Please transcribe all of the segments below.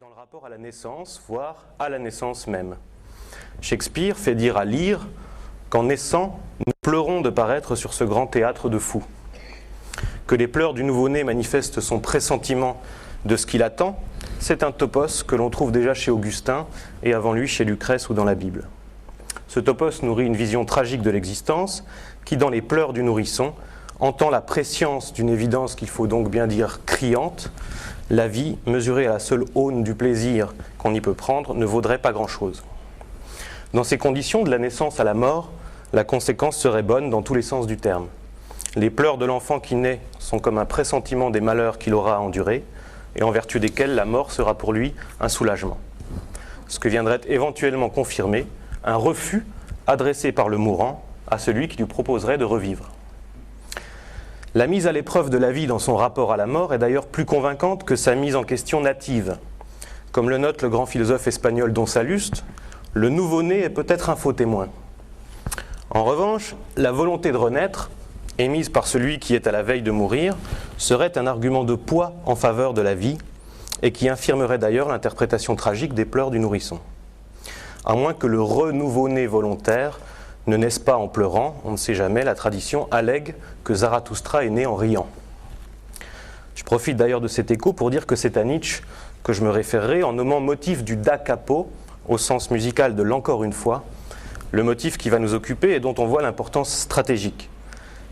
dans le rapport à la naissance, voire à la naissance même. Shakespeare fait dire à Lear qu'en naissant, nous pleurons de paraître sur ce grand théâtre de fous. Que les pleurs du nouveau-né manifestent son pressentiment de ce qu'il attend, c'est un topos que l'on trouve déjà chez Augustin et avant lui chez Lucrèce ou dans la Bible. Ce topos nourrit une vision tragique de l'existence qui, dans les pleurs du nourrisson, entend la prescience d'une évidence qu'il faut donc bien dire criante. La vie, mesurée à la seule aune du plaisir qu'on y peut prendre, ne vaudrait pas grand-chose. Dans ces conditions, de la naissance à la mort, la conséquence serait bonne dans tous les sens du terme. Les pleurs de l'enfant qui naît sont comme un pressentiment des malheurs qu'il aura à endurer, et en vertu desquels la mort sera pour lui un soulagement. Ce que viendrait éventuellement confirmer un refus adressé par le mourant à celui qui lui proposerait de revivre. La mise à l'épreuve de la vie dans son rapport à la mort est d'ailleurs plus convaincante que sa mise en question native. Comme le note le grand philosophe espagnol Don Salluste, le nouveau-né est peut-être un faux témoin. En revanche, la volonté de renaître, émise par celui qui est à la veille de mourir, serait un argument de poids en faveur de la vie et qui infirmerait d'ailleurs l'interprétation tragique des pleurs du nourrisson. À moins que le renouveau-né volontaire ne naisse pas en pleurant, on ne sait jamais, la tradition allègue que Zarathustra est né en riant. Je profite d'ailleurs de cet écho pour dire que c'est à Nietzsche que je me référerai en nommant motif du da capo, au sens musical de l'encore une fois, le motif qui va nous occuper et dont on voit l'importance stratégique.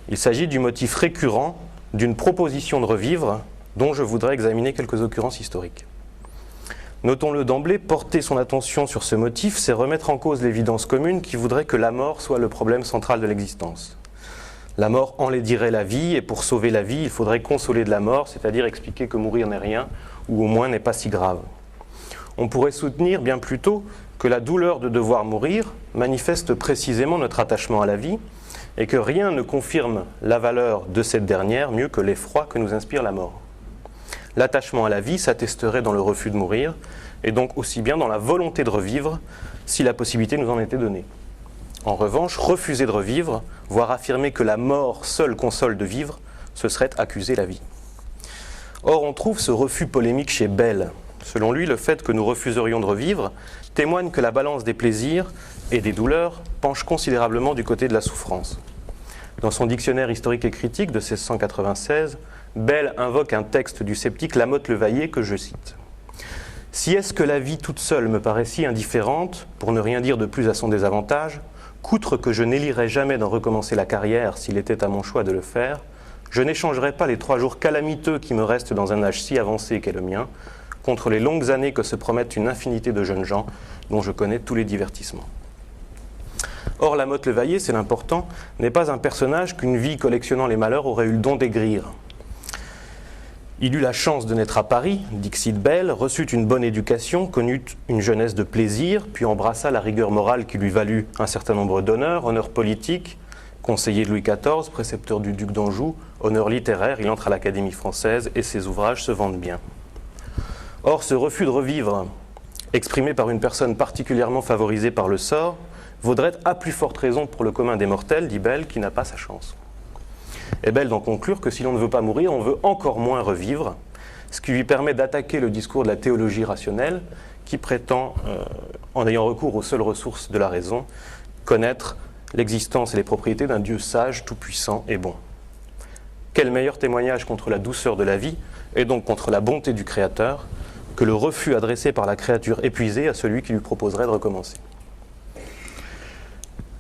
Il s'agit du motif récurrent d'une proposition de revivre dont je voudrais examiner quelques occurrences historiques. Notons-le d'emblée, porter son attention sur ce motif, c'est remettre en cause l'évidence commune qui voudrait que la mort soit le problème central de l'existence. La mort enlaidirait la vie, et pour sauver la vie, il faudrait consoler de la mort, c'est-à-dire expliquer que mourir n'est rien, ou au moins n'est pas si grave. On pourrait soutenir bien plutôt que la douleur de devoir mourir manifeste précisément notre attachement à la vie, et que rien ne confirme la valeur de cette dernière mieux que l'effroi que nous inspire la mort. L'attachement à la vie s'attesterait dans le refus de mourir, et donc aussi bien dans la volonté de revivre, si la possibilité nous en était donnée. En revanche, refuser de revivre, voire affirmer que la mort seule console de vivre, ce serait accuser la vie. Or, on trouve ce refus polémique chez Bell. Selon lui, le fait que nous refuserions de revivre témoigne que la balance des plaisirs et des douleurs penche considérablement du côté de la souffrance. Dans son dictionnaire historique et critique de 1696, Bell invoque un texte du sceptique Lamotte-Levaillé que je cite. « Si est-ce que la vie toute seule me paraît si indifférente, pour ne rien dire de plus à son désavantage, qu'outre que je n'élirais jamais d'en recommencer la carrière s'il était à mon choix de le faire, je n'échangerais pas les 3 jours calamiteux qui me restent dans un âge si avancé qu'est le mien, contre les longues années que se promettent une infinité de jeunes gens dont je connais tous les divertissements. » Or, Lamotte-Levaillé, c'est l'important, n'est pas un personnage qu'une vie collectionnant les malheurs aurait eu le don d'aigrir. Il eut la chance de naître à Paris, dixit Bell, reçut une bonne éducation, connut une jeunesse de plaisir, puis embrassa la rigueur morale qui lui valut un certain nombre d'honneurs, honneurs politiques, conseiller de Louis XIV, précepteur du duc d'Anjou, honneurs littéraires, il entre à l'Académie française et ses ouvrages se vendent bien. Or, ce refus de revivre, exprimé par une personne particulièrement favorisée par le sort, vaudrait à plus forte raison pour le commun des mortels, dit Bell, qui n'a pas sa chance. Et Bell d'en conclure que si l'on ne veut pas mourir, on veut encore moins revivre, ce qui lui permet d'attaquer le discours de la théologie rationnelle qui prétend, en ayant recours aux seules ressources de la raison, connaître l'existence et les propriétés d'un Dieu sage, tout-puissant et bon. Quel meilleur témoignage contre la douceur de la vie, et donc contre la bonté du Créateur, que le refus adressé par la créature épuisée à celui qui lui proposerait de recommencer.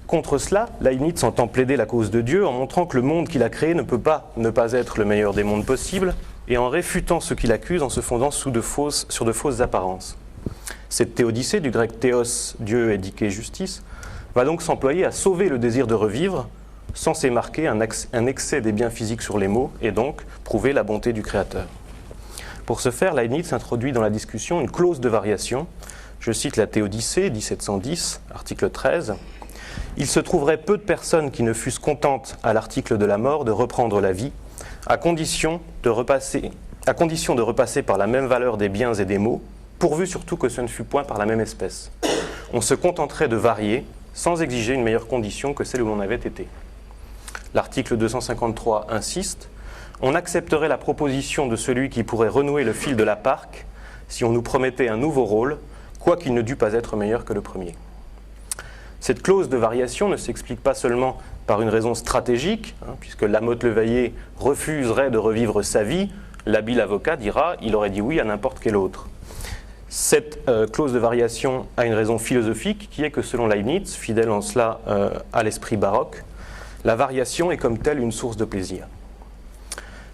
Contre cela, Leibniz entend plaider la cause de Dieu en montrant que le monde qu'il a créé ne peut pas ne pas être le meilleur des mondes possibles et en réfutant ce qu'il accuse en se fondant sur de fausses apparences. Cette théodicée, du grec théos, Dieu et dike, justice, va donc s'employer à sauver le désir de revivre, censé marquer un excès des biens physiques sur les maux et donc prouver la bonté du Créateur. Pour ce faire, Leibniz introduit dans la discussion une clause de variation. Je cite la Théodicée, 1710, article 13. Il se trouverait peu de personnes qui ne fussent contentes à l'article de la mort de reprendre la vie, à condition de repasser par la même valeur des biens et des maux, pourvu surtout que ce ne fût point par la même espèce. On se contenterait de varier, sans exiger une meilleure condition que celle où l'on avait été. L'article 253 insiste, on accepterait la proposition de celui qui pourrait renouer le fil de la parque si on nous promettait un nouveau rôle, quoiqu'il ne dût pas être meilleur que le premier. Cette clause de variation ne s'explique pas seulement par une raison stratégique, puisque Lamotte-Levaillé refuserait de revivre sa vie, l'habile avocat dira « il aurait dit oui à n'importe quel autre ». Cette clause de variation a une raison philosophique qui est que selon Leibniz, fidèle en cela à l'esprit baroque, la variation est comme telle une source de plaisir.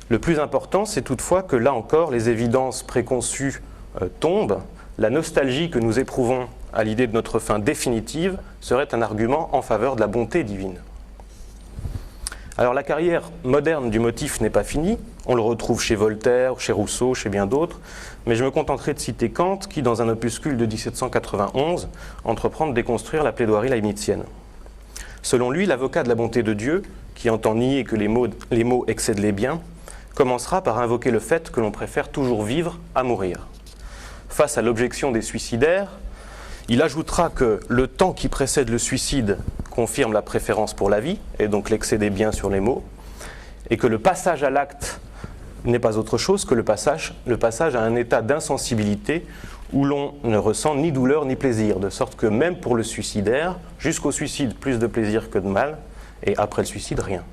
Le plus important, c'est toutefois que là encore, les évidences préconçues tombent. La nostalgie que nous éprouvons à l'idée de notre fin définitive serait un argument en faveur de la bonté divine. Alors la carrière moderne du motif n'est pas finie, on le retrouve chez Voltaire, chez Rousseau, chez bien d'autres, mais je me contenterai de citer Kant qui, dans un opuscule de 1791, entreprend de déconstruire la plaidoirie leibnizienne. Selon lui, l'avocat de la bonté de Dieu, qui entend nier que les mots excèdent les biens, commencera par invoquer le fait que l'on préfère toujours vivre à mourir. Face à l'objection des suicidaires, il ajoutera que le temps qui précède le suicide confirme la préférence pour la vie, et donc l'excès des biens sur les mots, et que le passage à l'acte n'est pas autre chose que le passage à un état d'insensibilité où l'on ne ressent ni douleur ni plaisir, de sorte que même pour le suicidaire, jusqu'au suicide, plus de plaisir que de mal, et après le suicide, rien.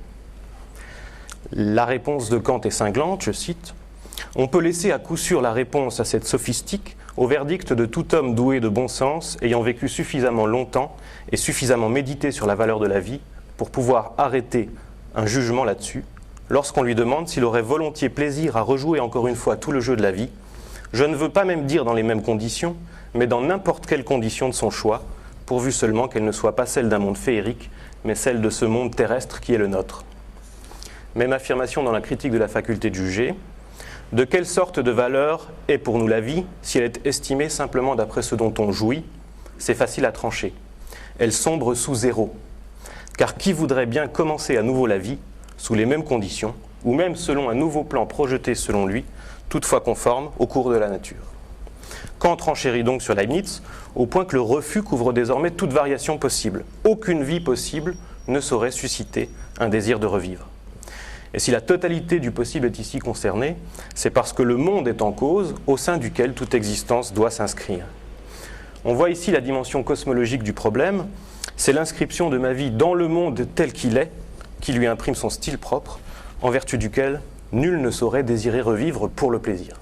La réponse de Kant est cinglante, je cite, « On peut laisser à coup sûr la réponse à cette sophistique au verdict de tout homme doué de bon sens, ayant vécu suffisamment longtemps et suffisamment médité sur la valeur de la vie pour pouvoir arrêter un jugement là-dessus, lorsqu'on lui demande s'il aurait volontiers plaisir à rejouer encore une fois tout le jeu de la vie, je ne veux pas même dire dans les mêmes conditions, mais dans n'importe quelle condition de son choix, pourvu seulement qu'elle ne soit pas celle d'un monde féerique, mais celle de ce monde terrestre qui est le nôtre. » Même affirmation dans la critique de la faculté de juger. De quelle sorte de valeur est pour nous la vie si elle est estimée simplement d'après ce dont on jouit? C'est facile à trancher. Elle sombre sous zéro. Car qui voudrait bien commencer à nouveau la vie, sous les mêmes conditions, ou même selon un nouveau plan projeté selon lui, toutefois conforme au cours de la nature? Kant renchérit donc sur Leibniz, au point que le refus couvre désormais toute variation possible. Aucune vie possible ne saurait susciter un désir de revivre. Et si la totalité du possible est ici concernée, c'est parce que le monde est en cause, au sein duquel toute existence doit s'inscrire. On voit ici la dimension cosmologique du problème, c'est l'inscription de ma vie dans le monde tel qu'il est, qui lui imprime son style propre, en vertu duquel nul ne saurait désirer revivre pour le plaisir.